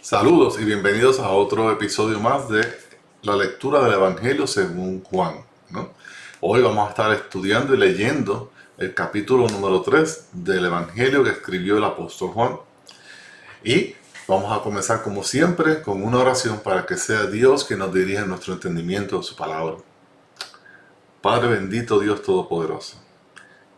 Saludos y bienvenidos a otro episodio más de la lectura del Evangelio según Juan, ¿no? Hoy vamos a estar estudiando y leyendo el capítulo número 3 del Evangelio que escribió el apóstol Juan. Y vamos a comenzar como siempre con una oración para que sea Dios quien nos dirija en nuestro entendimiento de su palabra. Padre bendito, Dios todopoderoso,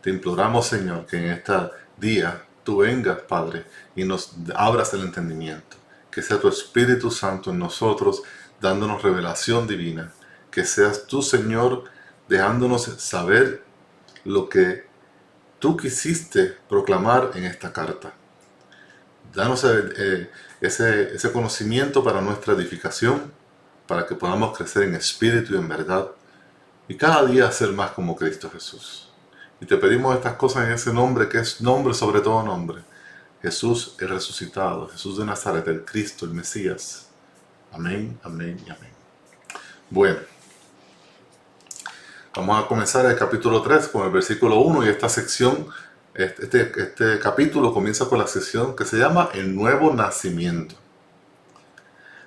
te imploramos, Señor, que en este día tú vengas, Padre, y nos abras el entendimiento. Que sea tu Espíritu Santo en nosotros, dándonos revelación divina. Que seas tú, Señor, dejándonos saber lo que tú quisiste proclamar en esta carta. Danos ese conocimiento para nuestra edificación, para que podamos crecer en espíritu y en verdad, y cada día ser más como Cristo Jesús. Y te pedimos estas cosas en ese nombre que es nombre sobre todo nombre. Jesús el resucitado, Jesús de Nazaret, el Cristo, el Mesías. Amén, amén y amén. Bueno, vamos a comenzar el capítulo 3 con el versículo 1 y esta sección, este capítulo comienza con la sección que se llama El Nuevo Nacimiento.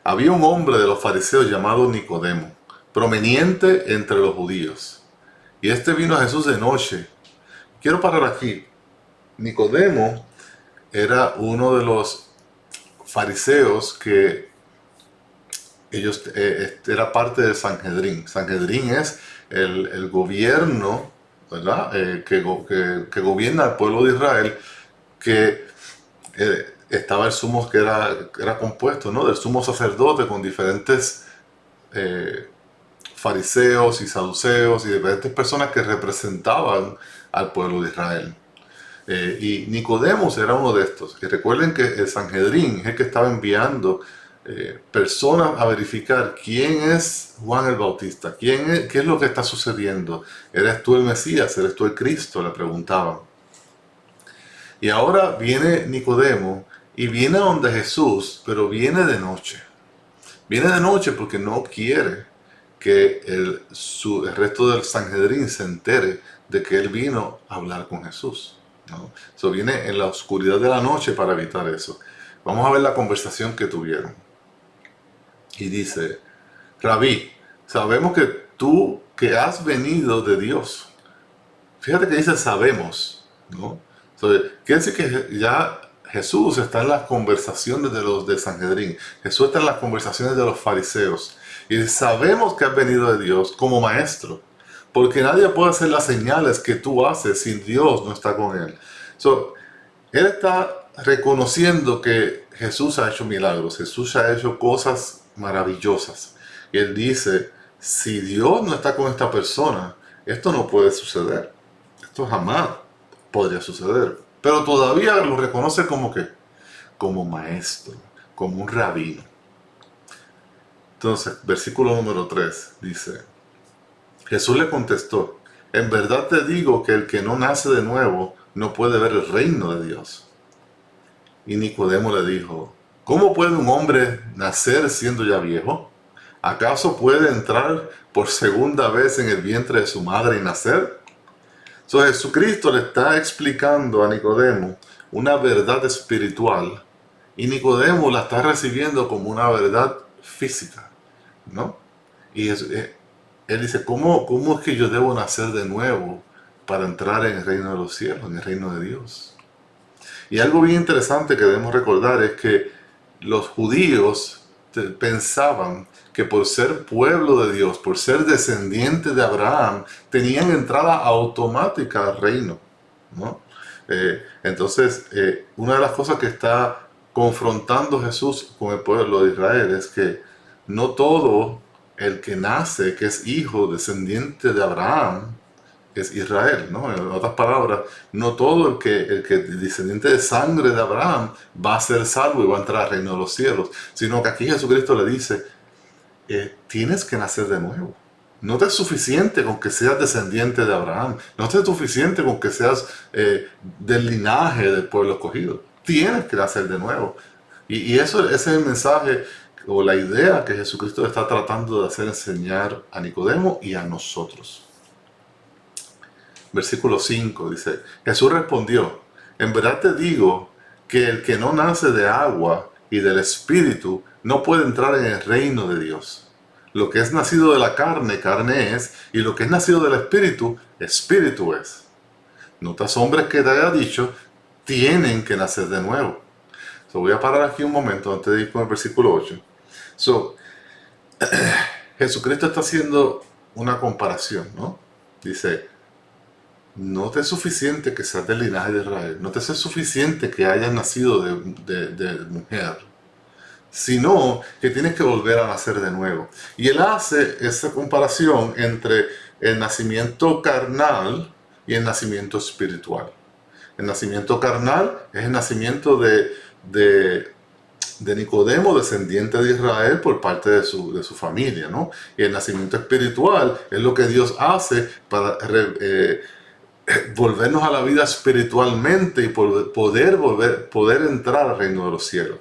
Había un hombre de los fariseos llamado Nicodemo, proveniente entre los judíos. Y este vino a Jesús de noche. Quiero parar aquí. Nicodemo era uno de los fariseos que ellos era parte del Sanhedrín. Sanhedrín es el gobierno, ¿verdad? Que gobierna al pueblo de Israel, que estaba el sumo, que era compuesto, ¿no?, del sumo sacerdote con diferentes fariseos y saduceos y diferentes personas que representaban al pueblo de Israel. Y Nicodemos era uno de estos. Y recuerden que el Sanhedrín es el que estaba enviando personas a verificar quién es Juan el Bautista, qué es lo que está sucediendo. ¿Eres tú el Mesías? ¿Eres tú el Cristo?, le preguntaban. Y ahora viene Nicodemo y viene a donde Jesús, pero viene de noche. Viene de noche porque no quiere que el resto del Sanhedrín se entere de que él vino a hablar con Jesús, ¿no? So, viene en la oscuridad de la noche para evitar eso. Vamos a ver la conversación que tuvieron. Y dice: Rabí, sabemos que tú que has venido de Dios. Fíjate que dice sabemos, ¿no? So, quiere decir que ya Jesús está en las conversaciones de los de Sanhedrín. Jesús está en las conversaciones de los fariseos. Y sabemos que has venido de Dios como maestro, porque nadie puede hacer las señales que tú haces si Dios no está con él. So, él está reconociendo que Jesús ha hecho milagros, Jesús ha hecho cosas maravillosas. Y él dice, si Dios no está con esta persona, esto no puede suceder. Esto jamás podría suceder. Pero todavía lo reconoce como que, como maestro, como un rabino. Entonces, versículo número 3 dice: Jesús le contestó, en verdad te digo que el que no nace de nuevo no puede ver el reino de Dios. Y Nicodemo le dijo, ¿cómo puede un hombre nacer siendo ya viejo? ¿Acaso puede entrar por segunda vez en el vientre de su madre y nacer? Entonces Jesucristo le está explicando a Nicodemo una verdad espiritual y Nicodemo la está recibiendo como una verdad física, ¿no? Y él dice, ¿cómo es que yo debo nacer de nuevo para entrar en el reino de los cielos, en el reino de Dios? Y algo bien interesante que debemos recordar es que los judíos pensaban que por ser pueblo de Dios, por ser descendientes de Abraham, tenían entrada automática al reino, ¿no? Entonces, una de las cosas que está confrontando Jesús con el pueblo de Israel es que no todo el que nace, que es hijo, descendiente de Abraham, es Israel, ¿no? En otras palabras, no todo el que descendiente de sangre de Abraham va a ser salvo y va a entrar al reino de los cielos, sino que aquí Jesucristo le dice, tienes que nacer de nuevo. No te es suficiente con que seas descendiente de Abraham, no te es suficiente con que seas del linaje del pueblo escogido. Tienes que nacer de nuevo. Y ese es el mensaje o la idea que Jesucristo está tratando de hacer enseñar a Nicodemo y a nosotros. Versículo 5 dice, Jesús respondió, en verdad te digo que el que no nace de agua y del Espíritu no puede entrar en el reino de Dios. Lo que es nacido de la carne, carne es, y lo que es nacido del Espíritu, Espíritu es. No te asombres que te haya dicho, tienen que nacer de nuevo. Voy a parar aquí un momento antes de ir con el versículo 8. Jesucristo está haciendo una comparación, ¿no? Dice, no te es suficiente que seas del linaje de Israel, no te es suficiente que hayas nacido de mujer, sino que tienes que volver a nacer de nuevo. Y él hace esa comparación entre el nacimiento carnal y el nacimiento espiritual. El nacimiento carnal es el nacimiento de Nicodemo, descendiente de Israel por parte de su familia, ¿no? Y el nacimiento espiritual es lo que Dios hace para volvernos a la vida espiritualmente y poder entrar al reino de los cielos.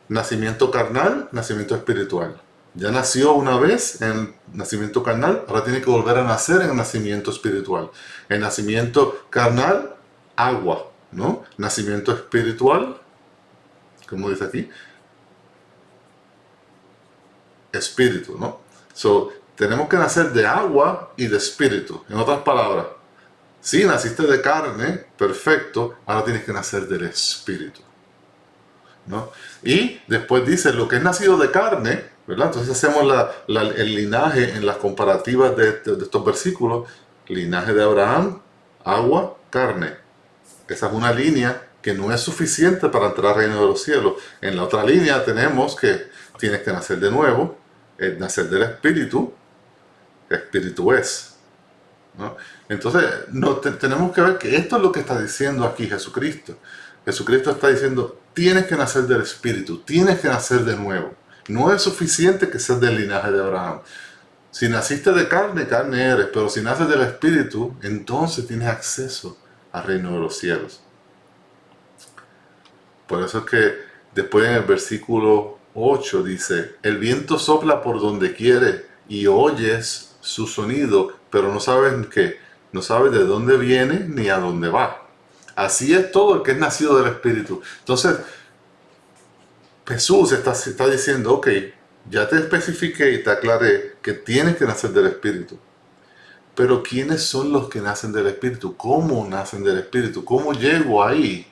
Nacimiento carnal, nacimiento espiritual. Ya nació una vez en nacimiento carnal, ahora tiene que volver a nacer en el nacimiento espiritual. El nacimiento carnal, agua, ¿no? Nacimiento espiritual, como dice aquí, espíritu, ¿no? Tenemos que nacer de agua y de espíritu. En otras palabras, si naciste de carne, perfecto, ahora tienes que nacer del espíritu, ¿no? Y después dice, lo que es nacido de carne, ¿verdad? Entonces hacemos el linaje en las comparativas de estos versículos. Linaje de Abraham, agua, carne. Esa es una línea que no es suficiente para entrar al reino de los cielos. En la otra línea tenemos que tienes que nacer de nuevo, nacer del espíritu. Espíritu es, ¿no? Entonces tenemos que ver que esto es lo que está diciendo aquí Jesucristo. Jesucristo está diciendo, tienes que nacer del Espíritu, tienes que nacer de nuevo. No es suficiente que seas del linaje de Abraham. Si naciste de carne, carne eres, pero si naces del Espíritu, entonces tienes acceso al reino de los cielos. Por eso es que después en el versículo 8 dice, el viento sopla por donde quiere y oyes su sonido, pero no sabes qué, no sabes de dónde viene ni a dónde va. Así es todo el que es nacido del Espíritu. Entonces, Jesús está diciendo, ok, ya te especifiqué y te aclaré que tienes que nacer del Espíritu. Pero ¿quiénes son los que nacen del Espíritu? ¿Cómo nacen del Espíritu? ¿Cómo llego ahí?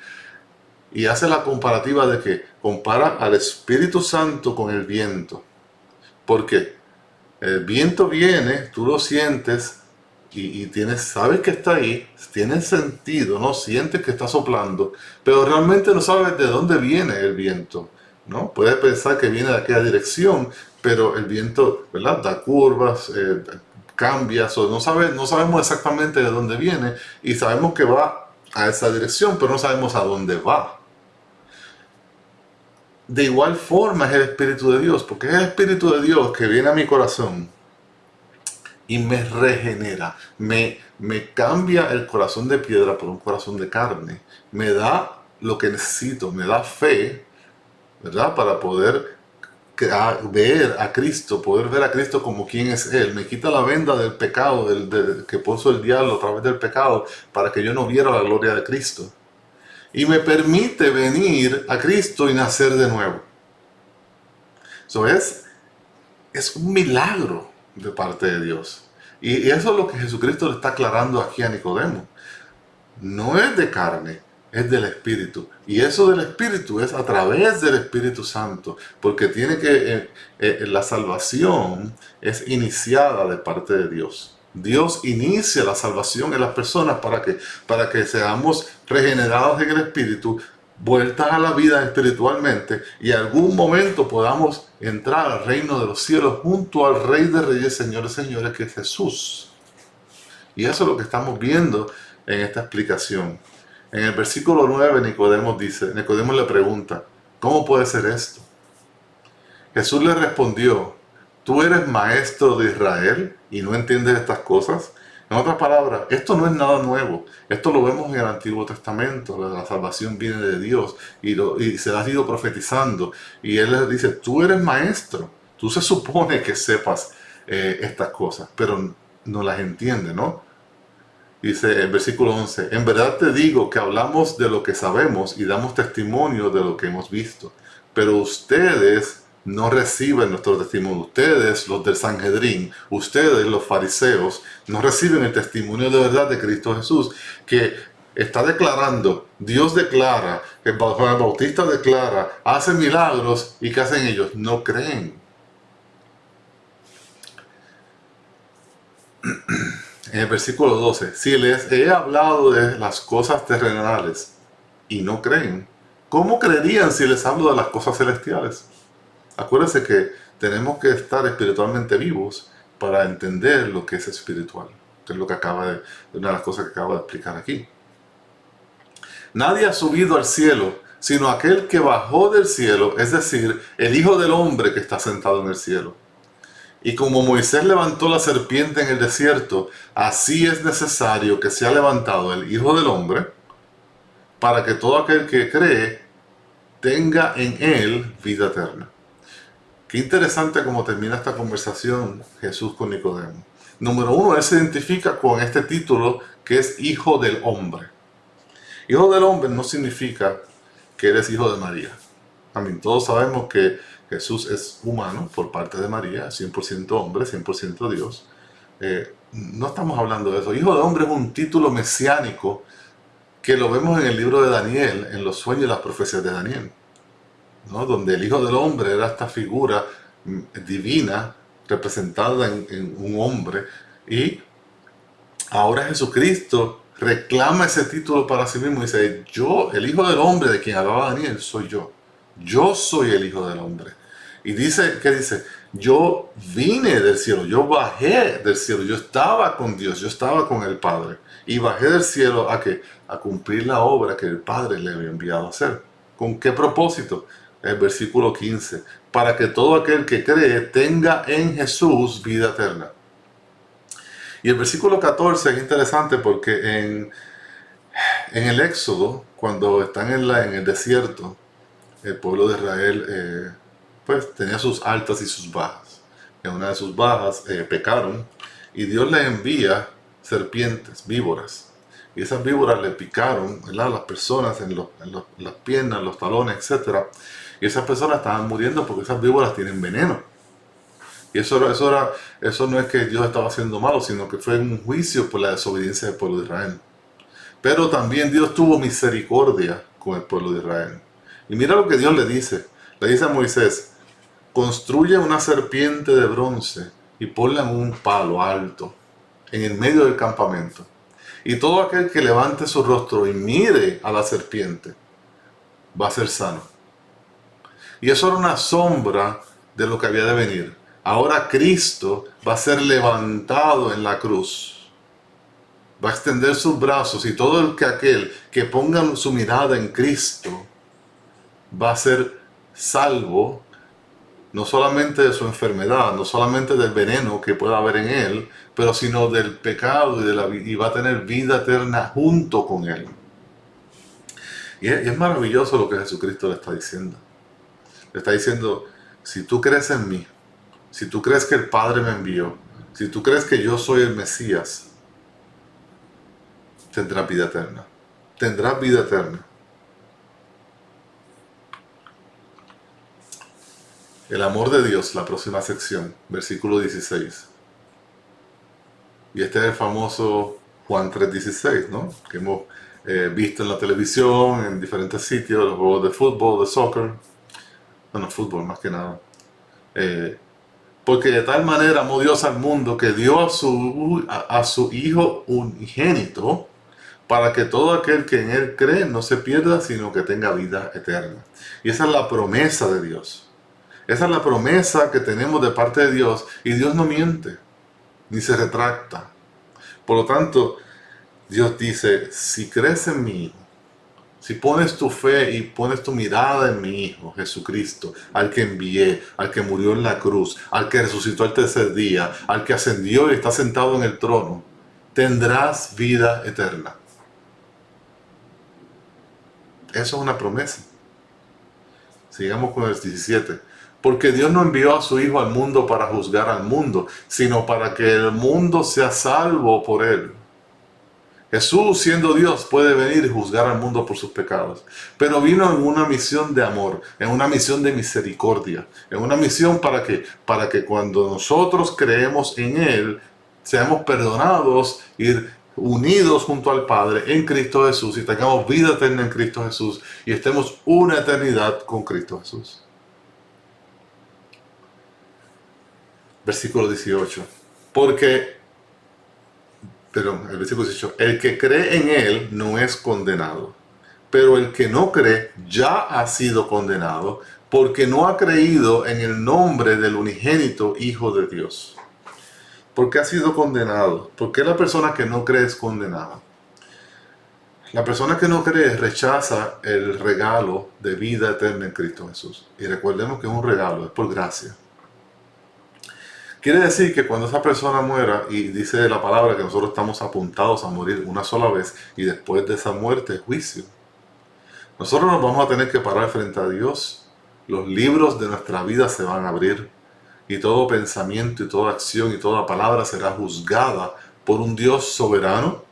Y hace la comparativa de que compara al Espíritu Santo con el viento. ¿Por qué? El viento viene, tú lo sientes y sabes que está ahí, tiene sentido, ¿no? Sientes que está soplando, pero realmente no sabes de dónde viene el viento, ¿no? Puedes pensar que viene de aquella dirección, pero el viento, ¿verdad? Da curvas, cambia, no sabemos exactamente de dónde viene y sabemos que va a esa dirección, pero no sabemos a dónde va. De igual forma es el Espíritu de Dios, porque es el Espíritu de Dios que viene a mi corazón y me regenera, me cambia el corazón de piedra por un corazón de carne, me da lo que necesito, me da fe, ¿verdad? Para poder ver a Cristo como quien es Él, me quita la venda del pecado, que puso el diablo a través del pecado, para que yo no viera la gloria de Cristo. Y me permite venir a Cristo y nacer de nuevo. Eso es un milagro de parte de Dios. Y eso es lo que Jesucristo le está aclarando aquí a Nicodemo. No es de carne, es del Espíritu. Y eso del Espíritu es a través del Espíritu Santo. Porque la salvación es iniciada de parte de Dios. Dios inicia la salvación en las personas para que seamos regenerados en el Espíritu, vueltas a la vida espiritualmente y en algún momento podamos entrar al reino de los cielos junto al Rey de Reyes, Señores, Señores, que es Jesús. Y eso es lo que estamos viendo en esta explicación. En el versículo 9 Nicodemo le pregunta, ¿cómo puede ser esto? Jesús le respondió, ¿tú eres maestro de Israel y no entiendes estas cosas? En otras palabras, esto no es nada nuevo. Esto lo vemos en el Antiguo Testamento. La salvación viene de Dios y se ha ido profetizando. Y él le dice, tú eres maestro. Tú se supone que sepas estas cosas, pero no las entiendes, ¿no? Dice el versículo 11, en verdad te digo que hablamos de lo que sabemos y damos testimonio de lo que hemos visto, pero ustedes no reciben nuestro testimonio. Ustedes, los del Sanhedrín, ustedes, los fariseos, no reciben el testimonio de verdad de Cristo Jesús, que está declarando, Dios declara, el Bautista declara, hace milagros, y ¿qué hacen ellos? No creen. En el versículo 12, si les he hablado de las cosas terrenales y no creen, ¿cómo creerían si les hablo de las cosas celestiales? Acuérdense que tenemos que estar espiritualmente vivos para entender lo que es espiritual, que es lo que una de las cosas que acabo de explicar aquí. Nadie ha subido al cielo, sino aquel que bajó del cielo, es decir, el Hijo del Hombre que está sentado en el cielo. Y como Moisés levantó la serpiente en el desierto, así es necesario que sea levantado el Hijo del Hombre, para que todo aquel que cree tenga en él vida eterna. Qué interesante cómo termina esta conversación Jesús con Nicodemo. Número uno, él se identifica con este título que es Hijo del Hombre. Hijo del Hombre no significa que eres hijo de María. Todos sabemos que Jesús es humano por parte de María, 100% hombre, 100% Dios. No estamos hablando de eso. Hijo de hombre es un título mesiánico que lo vemos en el libro de Daniel, en los sueños y las profecías de Daniel, ¿no? Donde el Hijo del Hombre era esta figura divina representada en un hombre, y ahora Jesucristo reclama ese título para sí mismo y dice, yo, el Hijo del Hombre de quien hablaba Daniel, soy yo. Yo soy el Hijo del Hombre. Y dice, ¿qué dice? Yo vine del cielo, yo bajé del cielo, yo estaba con Dios, yo estaba con el Padre. Y bajé del cielo ¿a qué? A cumplir la obra que el Padre le había enviado a hacer. ¿Con qué propósito? El versículo 15. Para que todo aquel que cree tenga en Jesús vida eterna. Y el versículo 14 es interesante porque en el Éxodo, cuando están en el desierto, el pueblo de Israel pues tenía sus altas y sus bajas. En una de sus bajas pecaron y Dios les envía serpientes, víboras. Y esas víboras le picaron, ¿verdad?, a las personas en las piernas, los talones, etc. Y esas personas estaban muriendo porque esas víboras tienen veneno. Y eso no es que Dios estaba haciendo malo, sino que fue un juicio por la desobediencia del pueblo de Israel. Pero también Dios tuvo misericordia con el pueblo de Israel. Y mira lo que Dios le dice. Le dice a Moisés, construye una serpiente de bronce y ponla en un palo alto, en el medio del campamento. Y todo aquel que levante su rostro y mire a la serpiente, va a ser sano. Y eso era una sombra de lo que había de venir. Ahora Cristo va a ser levantado en la cruz. Va a extender sus brazos y todo aquel que ponga su mirada en Cristo va a ser salvo, no solamente de su enfermedad, no solamente del veneno que pueda haber en él, pero sino del pecado y va a tener vida eterna junto con él. Y es maravilloso lo que Jesucristo le está diciendo. Le está diciendo, si tú crees en mí, si tú crees que el Padre me envió, si tú crees que yo soy el Mesías, tendrás vida eterna. Tendrás vida eterna. El amor de Dios, la próxima sección, versículo 16. Y este es el famoso Juan 3:16, ¿no? Que hemos visto en la televisión, en diferentes sitios, los juegos de fútbol, de soccer. Bueno, fútbol más que nada. Porque de tal manera amó Dios al mundo que dio a su Hijo unigénito, para que todo aquel que en Él cree no se pierda, sino que tenga vida eterna. Y esa es la promesa de Dios. Esa es la promesa que tenemos de parte de Dios, y Dios no miente, ni se retracta. Por lo tanto, Dios dice, si crees en mi Hijo, si pones tu fe y pones tu mirada en mi Hijo, Jesucristo, al que envié, al que murió en la cruz, al que resucitó al tercer día, al que ascendió y está sentado en el trono, tendrás vida eterna. Eso es una promesa. Sigamos con el 17. Porque Dios no envió a su Hijo al mundo para juzgar al mundo, sino para que el mundo sea salvo por él. Jesús, siendo Dios, puede venir y juzgar al mundo por sus pecados. Pero vino en una misión de amor, en una misión de misericordia, en una misión para que cuando nosotros creemos en Él, seamos perdonados y unidos junto al Padre en Cristo Jesús y tengamos vida eterna en Cristo Jesús y estemos una eternidad con Cristo Jesús. Versículo 18. El versículo 18, el que cree en Él no es condenado, pero el que no cree ya ha sido condenado porque no ha creído en el nombre del unigénito Hijo de Dios. ¿Por qué ha sido condenado? ¿Por qué la persona que no cree es condenada? La persona que no cree rechaza el regalo de vida eterna en Cristo Jesús. Y recordemos que es un regalo, es por gracia. Quiere decir que cuando esa persona muera, y dice la palabra que nosotros estamos apuntados a morir una sola vez, y después de esa muerte, juicio. Nosotros nos vamos a tener que parar frente a Dios. Los libros de nuestra vida se van a abrir, y todo pensamiento, y toda acción, y toda palabra será juzgada por un Dios soberano,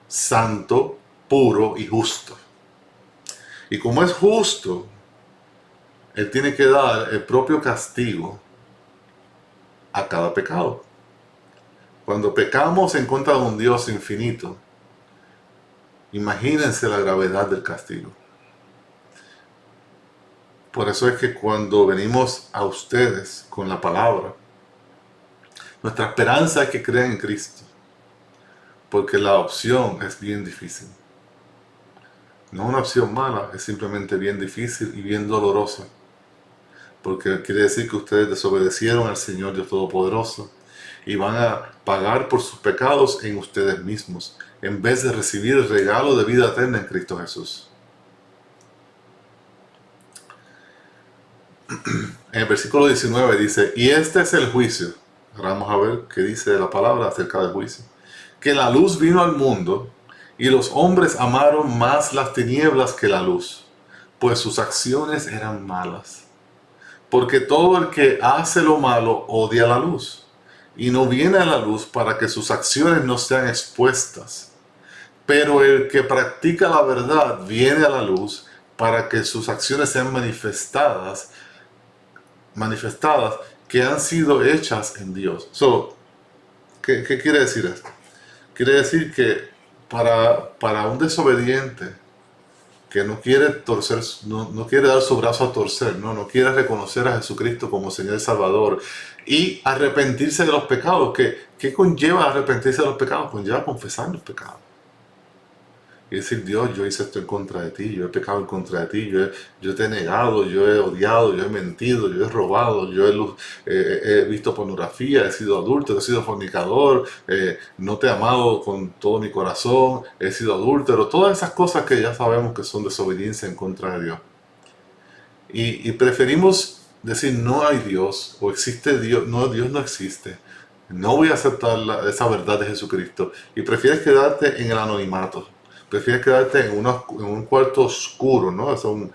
santo, puro y justo. Y como es justo, Él tiene que dar el propio castigo a cada pecado. Cuando pecamos en contra de un Dios infinito, imagínense la gravedad del castigo. Por eso es que cuando venimos a ustedes con la palabra, nuestra esperanza es que crean en Cristo, porque la opción es bien difícil. No una opción mala, es simplemente bien difícil y bien dolorosa, porque quiere decir que ustedes desobedecieron al Señor Dios Todopoderoso y van a pagar por sus pecados en ustedes mismos, en vez de recibir el regalo de vida eterna en Cristo Jesús. En el versículo 19 dice, y este es el juicio. Ahora vamos a ver qué dice la palabra acerca del juicio. Que la luz vino al mundo y los hombres amaron más las tinieblas que la luz, pues sus acciones eran malas. Porque todo el que hace lo malo odia la luz y no viene a la luz para que sus acciones no sean expuestas. Pero el que practica la verdad viene a la luz para que sus acciones sean manifestadas que han sido hechas en Dios. ¿Qué quiere decir esto? Quiere decir que para un desobediente que no quiere torcer, no quiere dar su brazo a torcer, no quiere reconocer a Jesucristo como Señor y Salvador y arrepentirse de los pecados. ¿Qué conlleva arrepentirse de los pecados? Conlleva confesar los pecados. Y decir, Dios, yo hice esto en contra de ti, yo he pecado en contra de ti, yo te he negado, yo he odiado, yo he mentido, yo he robado, yo he visto pornografía, he sido adúltero, he sido fornicador, no te he amado con todo mi corazón, he sido adúltero, todas esas cosas que ya sabemos que son desobediencia en contra de Dios. Y preferimos decir, no hay Dios, o existe Dios, no, Dios no existe. No voy a aceptar esa verdad de Jesucristo. Y prefieres quedarte en el anonimato. Prefieres quedarte en un cuarto oscuro, ¿no? Es una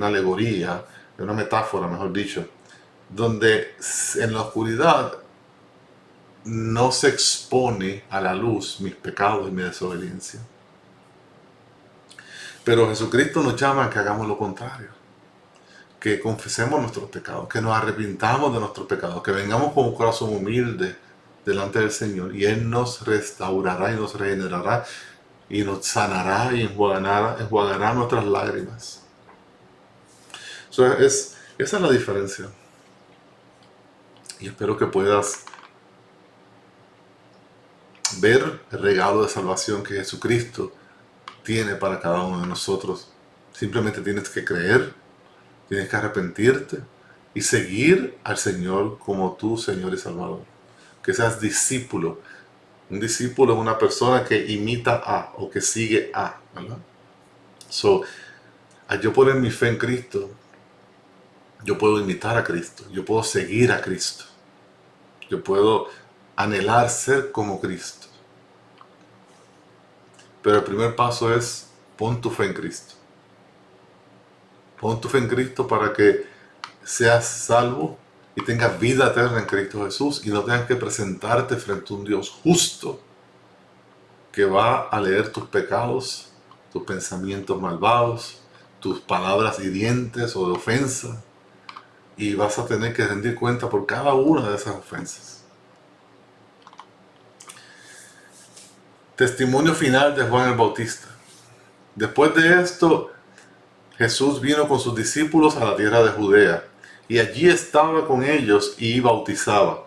alegoría, una metáfora, mejor dicho, donde en la oscuridad no se expone a la luz mis pecados y mi desobediencia. Pero Jesucristo nos llama a que hagamos lo contrario, que confesemos nuestros pecados, que nos arrepintamos de nuestros pecados, que vengamos con un corazón humilde delante del Señor y Él nos restaurará y nos regenerará y nos sanará y enjuagará nuestras lágrimas. Esa es la diferencia. Y espero que puedas ver el regalo de salvación que Jesucristo tiene para cada uno de nosotros. Simplemente tienes que creer, tienes que arrepentirte y seguir al Señor como tu Señor y Salvador. Que seas discípulo. Un discípulo es una persona que imita a o que sigue a, ¿verdad? Al yo poner mi fe en Cristo, yo puedo imitar a Cristo, yo puedo seguir a Cristo, yo puedo anhelar ser como Cristo. Pero el primer paso es pon tu fe en Cristo. Pon tu fe en Cristo para que seas salvo y tengas vida eterna en Cristo Jesús y no tengas que presentarte frente a un Dios justo que va a leer tus pecados, tus pensamientos malvados, tus palabras hirientes o de ofensa, y vas a tener que rendir cuenta por cada una de esas ofensas. Testimonio final de Juan el Bautista. Después de esto, Jesús vino con sus discípulos a la tierra de Judea, y allí estaba con ellos y bautizaba.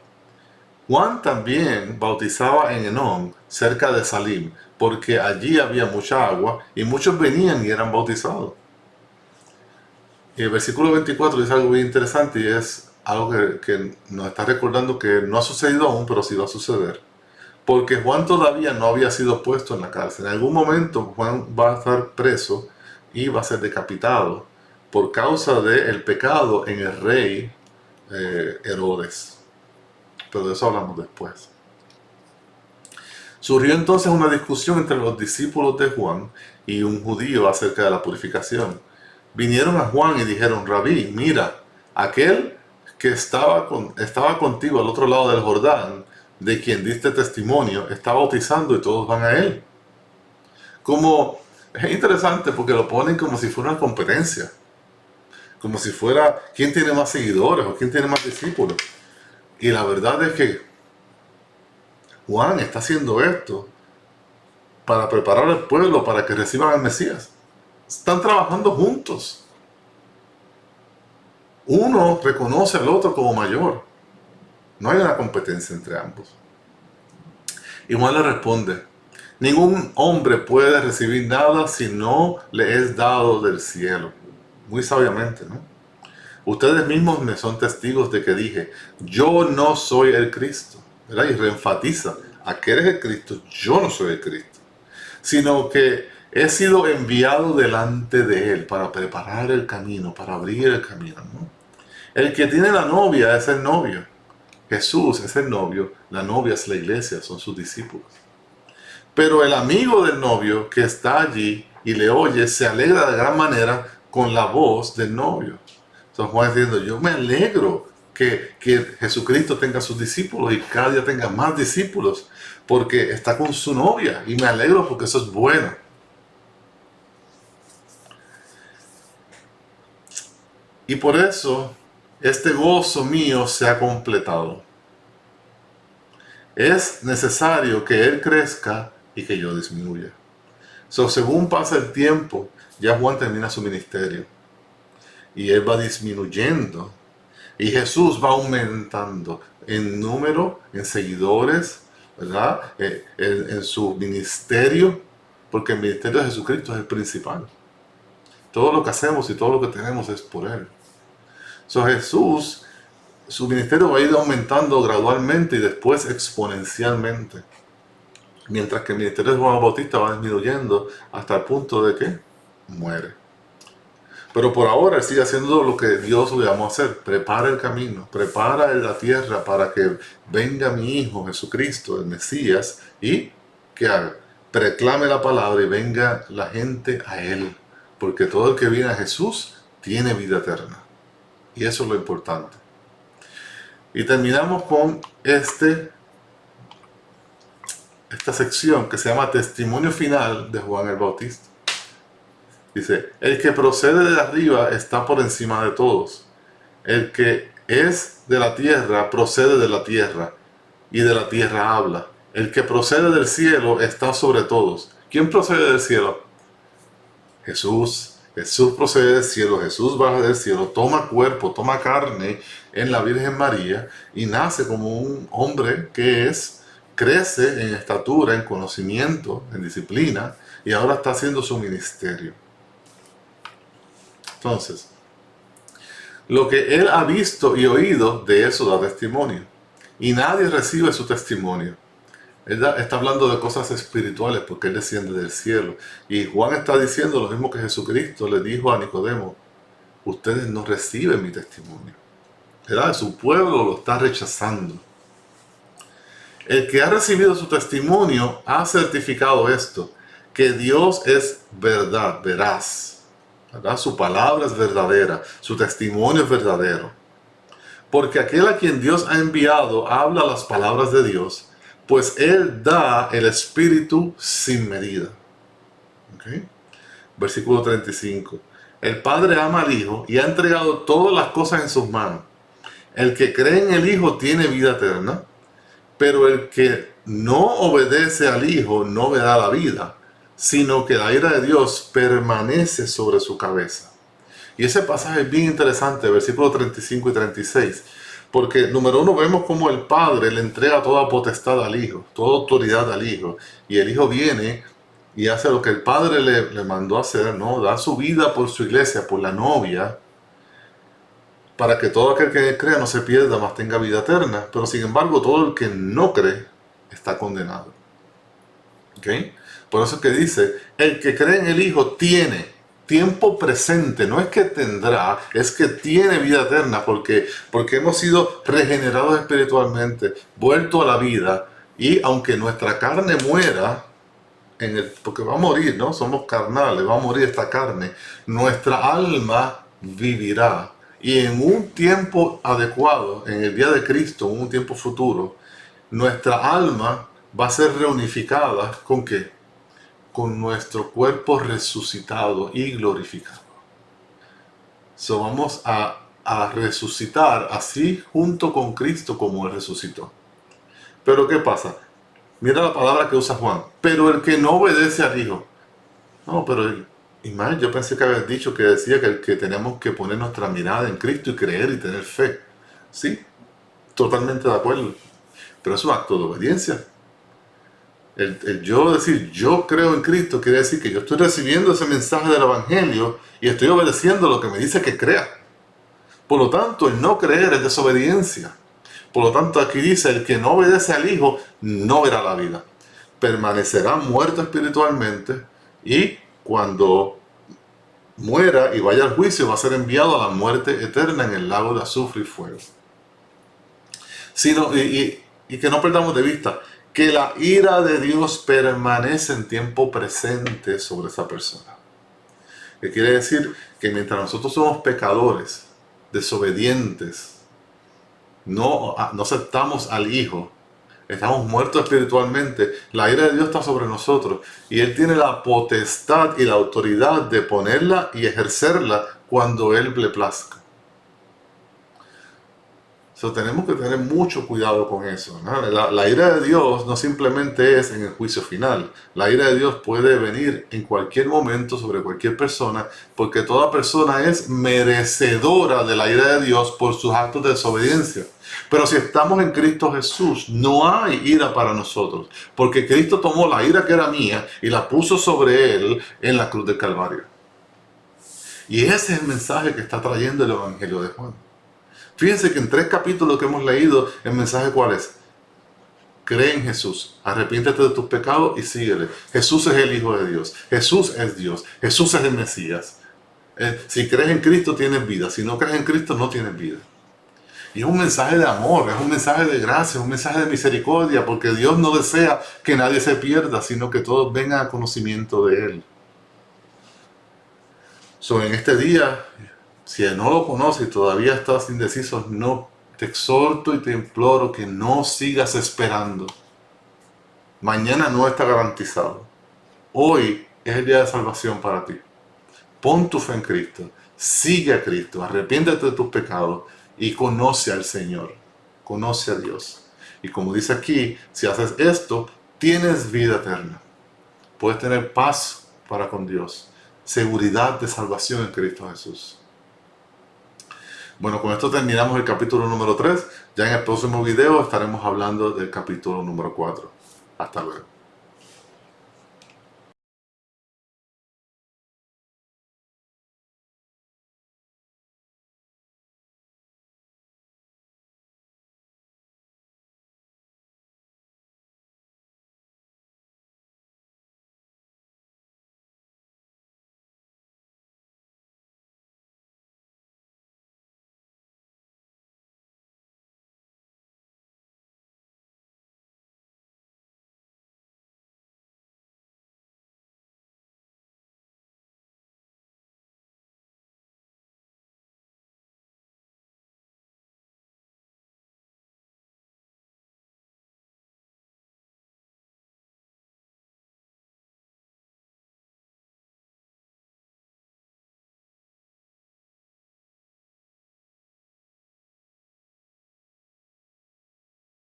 Juan también bautizaba en Enón, cerca de Salim, porque allí había mucha agua, y muchos venían y eran bautizados. Y el versículo 24 dice algo bien interesante, y es algo que nos está recordando que no ha sucedido aún, pero sí va a suceder. Porque Juan todavía no había sido puesto en la cárcel. En algún momento Juan va a estar preso y va a ser decapitado por causa del pecado en el rey Herodes. Pero de eso hablamos después. Surgió entonces una discusión entre los discípulos de Juan y un judío acerca de la purificación. Vinieron a Juan y dijeron: Rabí, mira, aquel que estaba contigo al otro lado del Jordán, de quien diste testimonio, está bautizando y todos van a él. Como es interesante porque lo ponen como si fuera una competencia, como si fuera quién tiene más seguidores o quién tiene más discípulos. Y la verdad es que Juan está haciendo esto para preparar al pueblo para que reciban al Mesías. Están trabajando juntos. Uno reconoce al otro como mayor. No hay una competencia entre ambos. Y Juan le responde: ningún hombre puede recibir nada si no le es dado del cielo. Muy sabiamente, ¿no? Ustedes mismos me son testigos de que dije: yo no soy el Cristo. ¿Verdad? Y reenfatiza: aquel es el Cristo, yo no soy el Cristo. Sino que he sido enviado delante de él para preparar el camino, para abrir el camino, ¿no? El que tiene la novia es el novio. Jesús es el novio, la novia es la iglesia, son sus discípulos. Pero el amigo del novio que está allí y le oye se alegra de gran manera con la voz del novio. Entonces Juan diciendo: yo me alegro que Jesucristo tenga sus discípulos y cada día tenga más discípulos, porque está con su novia, y me alegro porque eso es bueno. Y por eso este gozo mío se ha completado. Es necesario que Él crezca y que yo disminuya. Según pasa el tiempo, ya Juan termina su ministerio y Él va disminuyendo, y Jesús va aumentando en número, en seguidores, ¿verdad? En su ministerio, porque el ministerio de Jesucristo es el principal. Todo lo que hacemos y todo lo que tenemos es por Él. Jesús, su ministerio va a ir aumentando gradualmente y después exponencialmente, mientras que el ministerio de Juan Bautista va disminuyendo hasta el punto de que muere. Pero por ahora Él sigue haciendo lo que Dios le llamó a hacer: prepara el camino, prepara la tierra para que venga mi Hijo Jesucristo, el Mesías, y que haga, proclame la palabra y venga la gente a Él, porque todo el que viene a Jesús tiene vida eterna. Y eso es lo importante. Y terminamos con esta sección que se llama Testimonio Final de Juan el Bautista. Dice: el que procede de arriba está por encima de todos. El que es de la tierra procede de la tierra, y de la tierra habla. El que procede del cielo está sobre todos. ¿Quién procede del cielo? Jesús. Jesús procede del cielo, Jesús baja del cielo, toma cuerpo, toma carne en la Virgen María y nace como un hombre que crece en estatura, en conocimiento, en disciplina, y ahora está haciendo su ministerio. Entonces, lo que Él ha visto y oído, de eso da testimonio. Y nadie recibe su testimonio. Él está hablando de cosas espirituales porque Él desciende del cielo. Y Juan está diciendo lo mismo que Jesucristo le dijo a Nicodemo: ustedes no reciben mi testimonio. ¿Verdad? Su pueblo lo está rechazando. El que ha recibido su testimonio ha certificado esto: que Dios es verdad, veraz. ¿Verdad? Su palabra es verdadera, su testimonio es verdadero. Porque aquel a quien Dios ha enviado habla las palabras de Dios, pues Él da el Espíritu sin medida. ¿Okay? Versículo 35. El Padre ama al Hijo y ha entregado todas las cosas en sus manos. El que cree en el Hijo tiene vida eterna, pero el que no obedece al Hijo no verá la vida, sino que la ira de Dios permanece sobre su cabeza. Y ese pasaje es bien interesante, versículos 35 y 36, porque número uno vemos cómo el Padre le entrega toda potestad al Hijo, toda autoridad al Hijo, y el Hijo viene y hace lo que el Padre le mandó a hacer, ¿no? Da su vida por su iglesia, por la novia, para que todo aquel que crea no se pierda, mas tenga vida eterna. Pero sin embargo, todo el que no cree está condenado. ¿Okay? Por eso es que dice, el que cree en el Hijo tiene tiempo presente, no es que tendrá, es que tiene vida eterna, porque hemos sido regenerados espiritualmente, vuelto a la vida, y aunque nuestra carne muera, porque va a morir, ¿no? Somos carnales, va a morir esta carne, nuestra alma vivirá. Y en un tiempo adecuado, en el día de Cristo, en un tiempo futuro, nuestra alma va a ser reunificada ¿con qué? Con nuestro cuerpo resucitado y glorificado. So vamos a resucitar así junto con Cristo como Él resucitó. Pero ¿qué pasa? Mira la palabra que usa Juan. Pero el que no obedece al Hijo. No, pero Ismael, yo pensé que habías dicho que decía que tenemos que poner nuestra mirada en Cristo y creer y tener fe. Sí, totalmente de acuerdo. Pero es un acto de obediencia. El yo decir yo creo en Cristo quiere decir que yo estoy recibiendo ese mensaje del Evangelio y estoy obedeciendo lo que me dice que crea. Por lo tanto, el no creer es desobediencia. Por lo tanto, aquí dice, el que no obedece al Hijo no verá la vida. Permanecerá muerto espiritualmente y cuando muera y vaya al juicio va a ser enviado a la muerte eterna en el lago de azufre y fuego. Y que no perdamos de vista que la ira de Dios permanece en tiempo presente sobre esa persona. Que quiere decir que mientras nosotros somos pecadores, desobedientes, no aceptamos al Hijo, estamos muertos espiritualmente, la ira de Dios está sobre nosotros y Él tiene la potestad y la autoridad de ponerla y ejercerla cuando Él le plazca. Tenemos que tener mucho cuidado con eso, ¿no? La ira de Dios no simplemente es en el juicio final. La ira de Dios puede venir en cualquier momento sobre cualquier persona, porque toda persona es merecedora de la ira de Dios por sus actos de desobediencia. Pero si estamos en Cristo Jesús, no hay ira para nosotros, porque Cristo tomó la ira que era mía y la puso sobre Él en la cruz del Calvario. Y ese es el mensaje que está trayendo el Evangelio de Juan. Fíjense que en 3 capítulos que hemos leído, el mensaje ¿cuál es? Cree en Jesús, arrepiéntete de tus pecados y síguele. Jesús es el Hijo de Dios, Jesús es Dios, Jesús es el Mesías. Si crees en Cristo tienes vida, si no crees en Cristo no tienes vida. Y es un mensaje de amor, es un mensaje de gracia, es un mensaje de misericordia, porque Dios no desea que nadie se pierda, sino que todos vengan a conocimiento de Él. En este día, si no lo conoces y todavía estás indeciso, no, te exhorto y te imploro que no sigas esperando. Mañana no está garantizado. Hoy es el día de salvación para ti. Pon tu fe en Cristo, sigue a Cristo, arrepiéntete de tus pecados y conoce al Señor, conoce a Dios. Y como dice aquí, si haces esto, tienes vida eterna. Puedes tener paz para con Dios, seguridad de salvación en Cristo Jesús. Bueno, con esto terminamos el capítulo número 3. Ya en el próximo video estaremos hablando del capítulo número 4. Hasta luego.